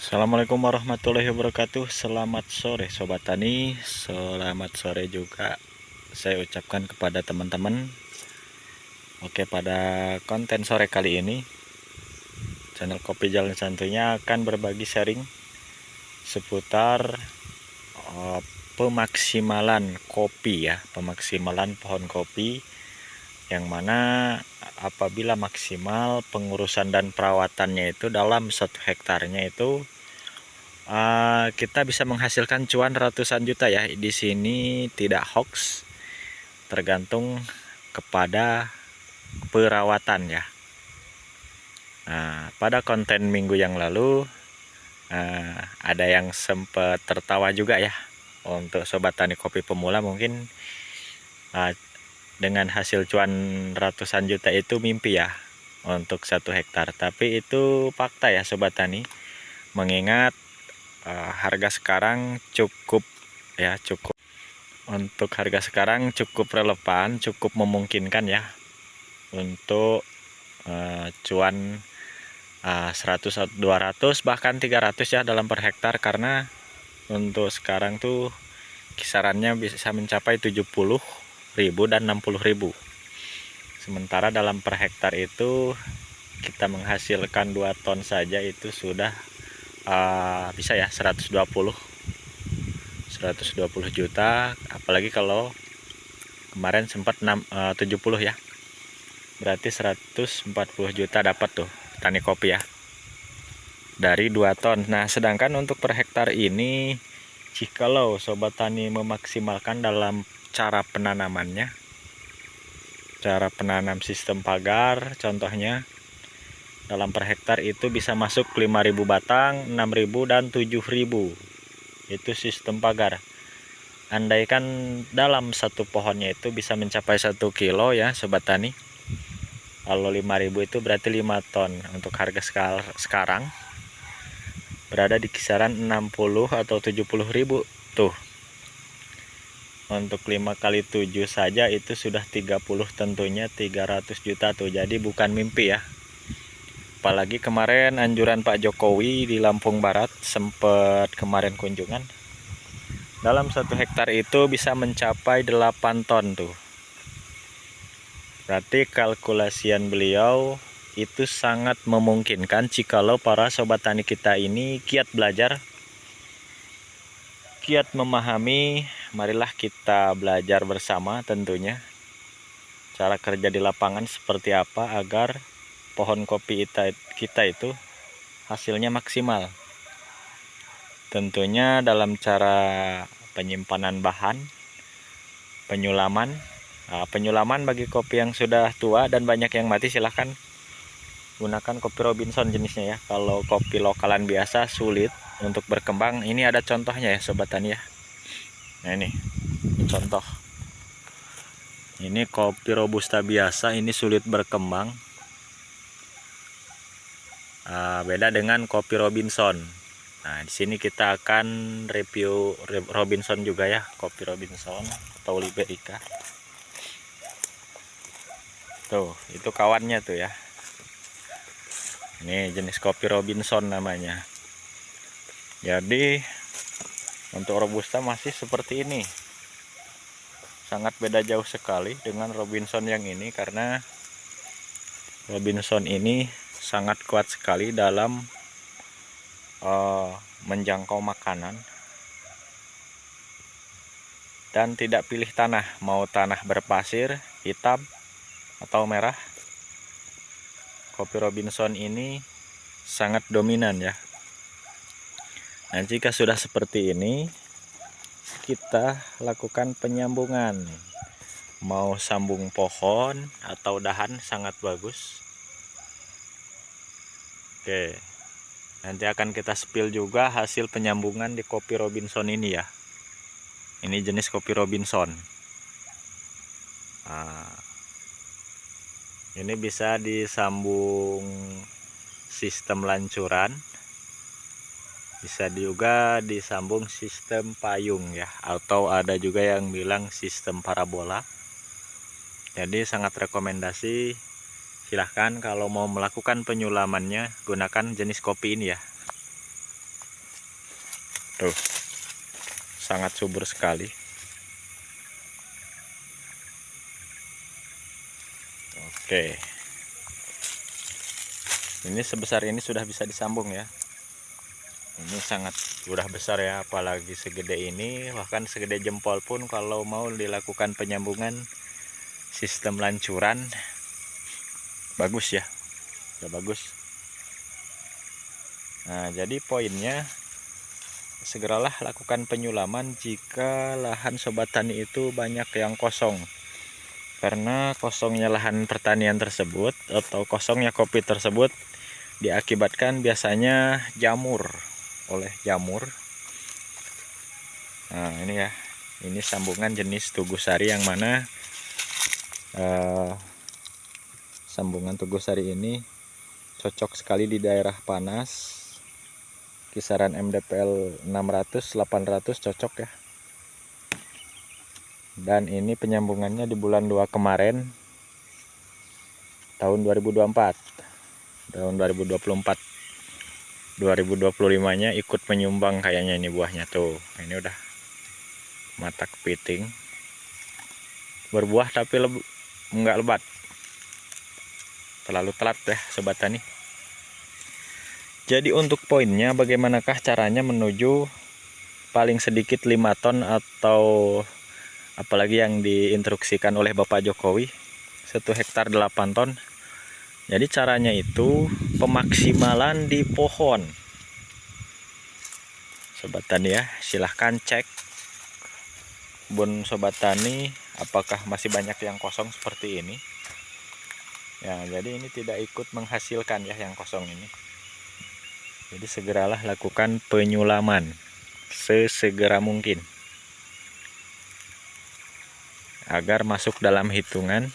Assalamualaikum warahmatullahi wabarakatuh. Selamat sore Sobat Tani. Selamat sore juga saya ucapkan kepada teman-teman. Oke, pada konten sore kali ini channel Kopi Jalan Santuinya akan berbagi sharing seputar pemaksimalan kopi ya, pemaksimalan pohon kopi, yang mana apabila maksimal pengurusan dan perawatannya itu dalam 1 hektarnya itu kita bisa menghasilkan cuan ratusan juta ya. Di sini tidak hoax, tergantung kepada perawatan ya. Nah, pada konten minggu yang lalu ada yang sempat tertawa juga ya. Untuk sobat tani kopi pemula mungkin dengan hasil cuan ratusan juta itu mimpi ya untuk 1 hektar. Tapi itu fakta ya sobat tani. Mengingat harga sekarang cukup untuk harga sekarang cukup relevan, cukup memungkinkan ya untuk cuan 100, 200 bahkan 300 ya dalam per hektar, karena untuk sekarang tuh kisarannya bisa mencapai 70.000 dan 60.000. Sementara dalam per hektar itu kita menghasilkan 2 ton saja itu sudah bisa ya 120 juta, apalagi kalau kemarin sempat 70 ya, berarti 140 juta dapat tuh tani kopi ya dari 2 ton. Nah, sedangkan untuk per hektar ini, jikalau sobat tani memaksimalkan dalam cara penanamannya, cara penanam sistem pagar contohnya, dalam per hektar itu bisa masuk 5.000 batang, 6.000 dan 7.000. Itu sistem pagar. Andaikan dalam satu pohonnya itu bisa mencapai 1 kilo ya sobat tani, kalau 5.000 itu berarti 5 ton. Untuk harga sekarang berada di kisaran 60 atau 70.000 tuh. Untuk 5 kali 7 saja itu sudah 30, tentunya 300 juta tuh. Jadi bukan mimpi ya. Apalagi kemarin anjuran Pak Jokowi di Lampung Barat sempat kemarin kunjungan, dalam 1 hektar itu bisa mencapai 8 ton tuh. Berarti kalkulasian beliau itu sangat memungkinkan jikalau para sobat tani kita ini giat belajar, giat memahami. Marilah kita belajar bersama tentunya cara kerja di lapangan seperti apa agar pohon kopi kita itu hasilnya maksimal. Tentunya dalam cara penyimpanan bahan, penyulaman. Penyulaman bagi kopi yang sudah tua dan banyak yang mati, silahkan gunakan kopi Robinson jenisnya ya. Kalau kopi lokalan biasa sulit untuk berkembang. Ini ada contohnya ya sobat tani ya. Nah, ini contoh. Ini kopi Robusta biasa, ini sulit berkembang. Beda dengan kopi Robinson. Nah, di sini kita akan review Robinson juga ya, kopi Robinson atau Liberica. Tuh, itu kawannya tuh ya. Ini jenis kopi Robinson namanya. Jadi untuk Robusta masih seperti ini. Sangat beda jauh sekali dengan Robinson yang ini, karena Robinson ini sangat kuat sekali dalam menjangkau makanan dan tidak pilih tanah, mau tanah berpasir, hitam atau merah. Kopi Robinson ini sangat dominan ya. Nah, jika sudah seperti ini, kita lakukan penyambungan. Mau sambung pohon atau dahan sangat bagus. Oke, nanti akan kita spill juga hasil penyambungan di kopi Robinson ini ya. Ini jenis kopi Robinson. Ini bisa disambung sistem lancuran, bisa juga disambung sistem payung ya, atau ada juga yang bilang sistem parabola. Jadi sangat rekomendasi, silahkan kalau mau melakukan penyulamannya gunakan jenis kopi ini ya. Tuh, sangat subur sekali. Oke, ini sebesar ini sudah bisa disambung ya. Ini sangat udah besar ya, apalagi segede ini, bahkan segede jempol pun kalau mau dilakukan penyambungan sistem lancuran bagus ya, udah bagus. Nah, jadi poinnya, segeralah lakukan penyulaman jika lahan sobat tani itu banyak yang kosong. Karena kosongnya lahan pertanian tersebut atau kosongnya kopi tersebut diakibatkan biasanya oleh jamur. Nah, ini ya, ini sambungan jenis Tugusari yang mana sambungan Tugusari ini cocok sekali di daerah panas, kisaran MDPL 600-800 cocok ya. Dan ini penyambungannya di bulan 2 kemarin, tahun 2024. Tahun 2024 2025-nya ikut menyumbang kayaknya ini buahnya tuh. Ini udah mata kepiting, berbuah tapi enggak lebat, terlalu telat ya sobat tani. Jadi untuk poinnya, bagaimanakah caranya menuju paling sedikit 5 ton atau apalagi yang diinstruksikan oleh Bapak Jokowi 1 hektar 8 ton. Jadi caranya itu pemaksimalan di pohon. Sobat tani ya, silahkan cek kebun sobat tani apakah masih banyak yang kosong seperti ini. Ya, jadi ini tidak ikut menghasilkan ya yang kosong ini. Jadi segeralah lakukan penyulaman sesegera mungkin agar masuk dalam hitungan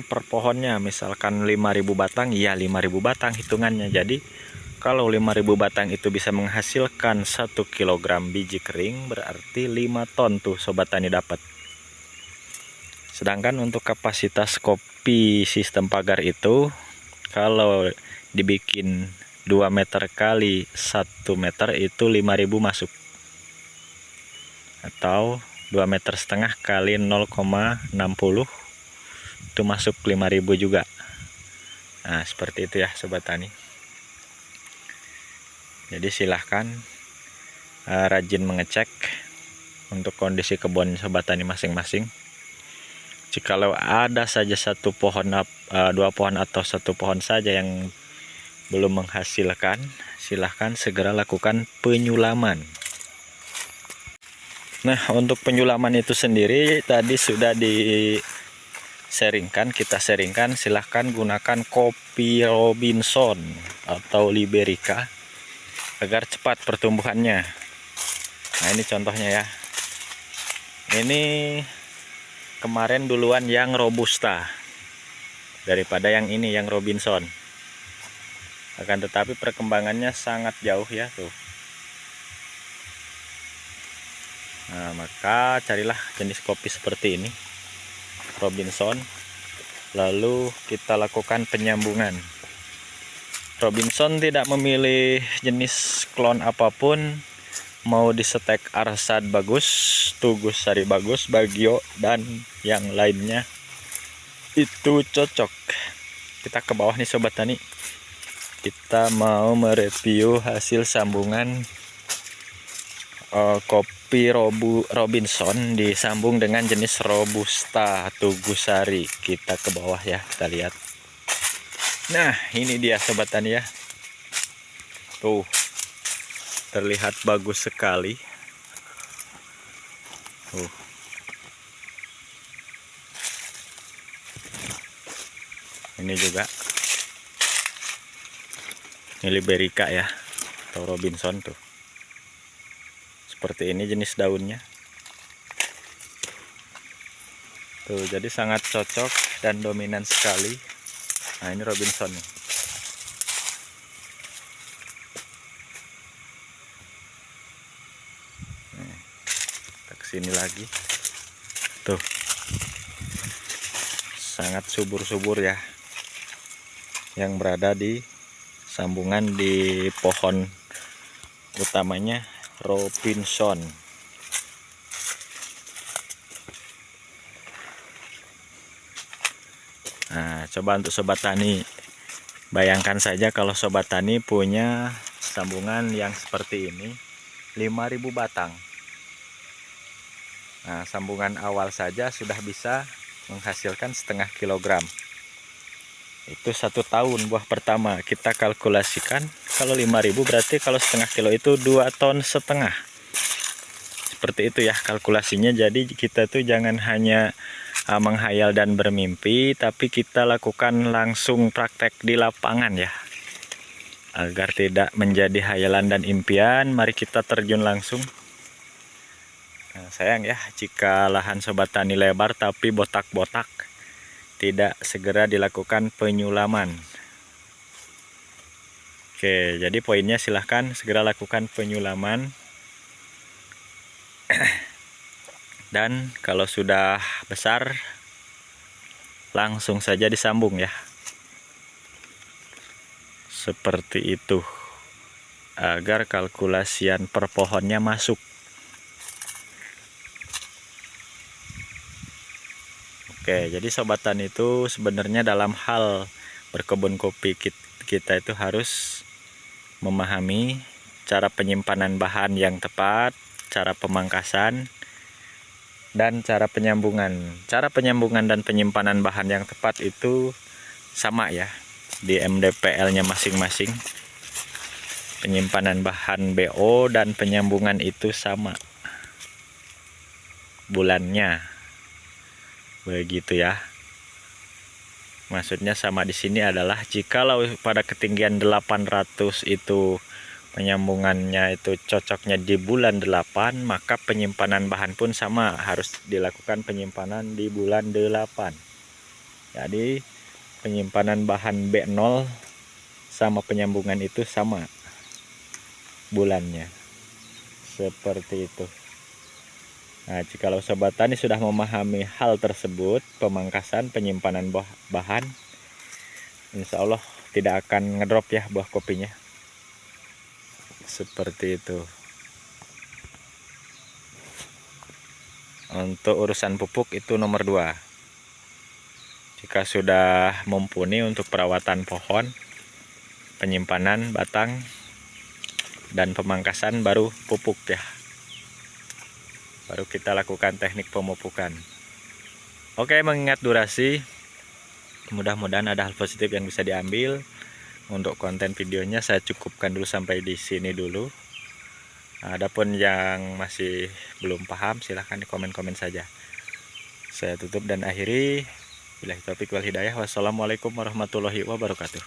per pohonnya. Misalkan 5.000 batang, ya 5.000 batang hitungannya. Jadi kalau 5.000 batang itu bisa menghasilkan 1 kg biji kering, berarti 5 ton tuh sobat tani dapat. Sedangkan untuk kapasitas kopi sistem pagar itu, kalau dibikin 2 meter kali 1 meter itu 5.000 masuk, atau 2,5 meter kali 0,60 itu masuk 5.000 juga. Nah, seperti itu ya sobat tani. Jadi silahkan rajin mengecek untuk kondisi kebun sobat tani masing-masing. Jikalau ada saja 1 pohon, 2 pohon atau 1 pohon saja yang belum menghasilkan, silahkan segera lakukan penyulaman. Nah, untuk penyulaman itu sendiri tadi sudah kita sharingkan. Silahkan gunakan kopi Robinson atau Liberica agar cepat pertumbuhannya. Nah, ini contohnya ya. Ini kemarin duluan yang Robusta daripada yang ini, yang Robinson. Akan tetapi perkembangannya sangat jauh ya tuh. Nah, maka carilah jenis kopi seperti ini, Robinson. Lalu kita lakukan penyambungan. Robinson tidak memilih jenis klon apapun, mau disetek Arsad bagus, Tugusari bagus, Bagio dan yang lainnya itu cocok. Kita ke bawah nih sobat tani. Kita mau mereview hasil sambungan kopi Robinson disambung dengan jenis Robusta Tugusari. Kita ke bawah ya, kita lihat. Nah, ini dia sobat tani ya. Tuh, terlihat bagus sekali. Ini juga ini Liberica ya, atau Robinson tuh. Seperti ini jenis daunnya. Tuh, jadi sangat cocok dan dominan sekali. Nah, ini Robinson nih. Kita kesini lagi. Tuh, sangat subur-subur ya. yang berada di sambungan di pohon utamanya Robinson. Nah, coba untuk sobat tani, bayangkan saja kalau sobat tani punya sambungan yang seperti ini 5.000 batang. Nah, sambungan awal saja sudah bisa menghasilkan setengah kilogram. Itu 1 tahun buah pertama. Kita kalkulasikan kalau 5.000 berarti kalau setengah kilo itu 2,5 ton. Seperti itu ya kalkulasinya. Jadi kita tuh jangan hanya menghayal dan bermimpi, tapi kita lakukan langsung praktek di lapangan ya. Agar tidak menjadi hayalan dan impian, mari kita terjun langsung. Nah, sayang ya jika lahan sobat tani lebar tapi botak-botak, tidak segera dilakukan penyulaman. Oke, jadi poinnya silahkan segera lakukan penyulaman. Dan kalau sudah besar, langsung saja disambung ya. Seperti itu. Agar kalkulasian per pohonnya masuk. Oke, jadi sobat tani itu sebenarnya dalam hal berkebun kopi kita itu harus memahami cara penyimpanan bahan yang tepat, cara pemangkasan, dan cara penyambungan. Cara penyambungan dan penyimpanan bahan yang tepat itu sama ya di MDPL-nya masing-masing. Penyimpanan bahan BO dan penyambungan itu sama bulannya. Begitu ya. Maksudnya sama di sini adalah jikalau pada ketinggian 800 itu penyambungannya itu cocoknya di bulan 8, maka penyimpanan bahan pun sama, harus dilakukan penyimpanan di bulan 8. Jadi penyimpanan bahan B0 sama penyambungan itu sama bulannya. Seperti itu. Nah, jikalau sobat tani sudah memahami hal tersebut, pemangkasan penyimpanan bahan, insya Allah tidak akan ngedrop ya buah kopinya. Seperti itu. Untuk urusan pupuk itu nomor 2. Jika sudah mumpuni untuk perawatan pohon, penyimpanan batang, dan pemangkasan, baru pupuk ya. Baru kita lakukan teknik pemupukan. Oke, mengingat durasi, mudah-mudahan ada hal positif yang bisa diambil. Untuk konten videonya saya cukupkan dulu sampai di sini dulu. Adapun yang masih belum paham, silahkan di komen-komen saja. Saya tutup dan akhiri. Billahi taufiq wal hidayah. Wassalamualaikum warahmatullahi wabarakatuh.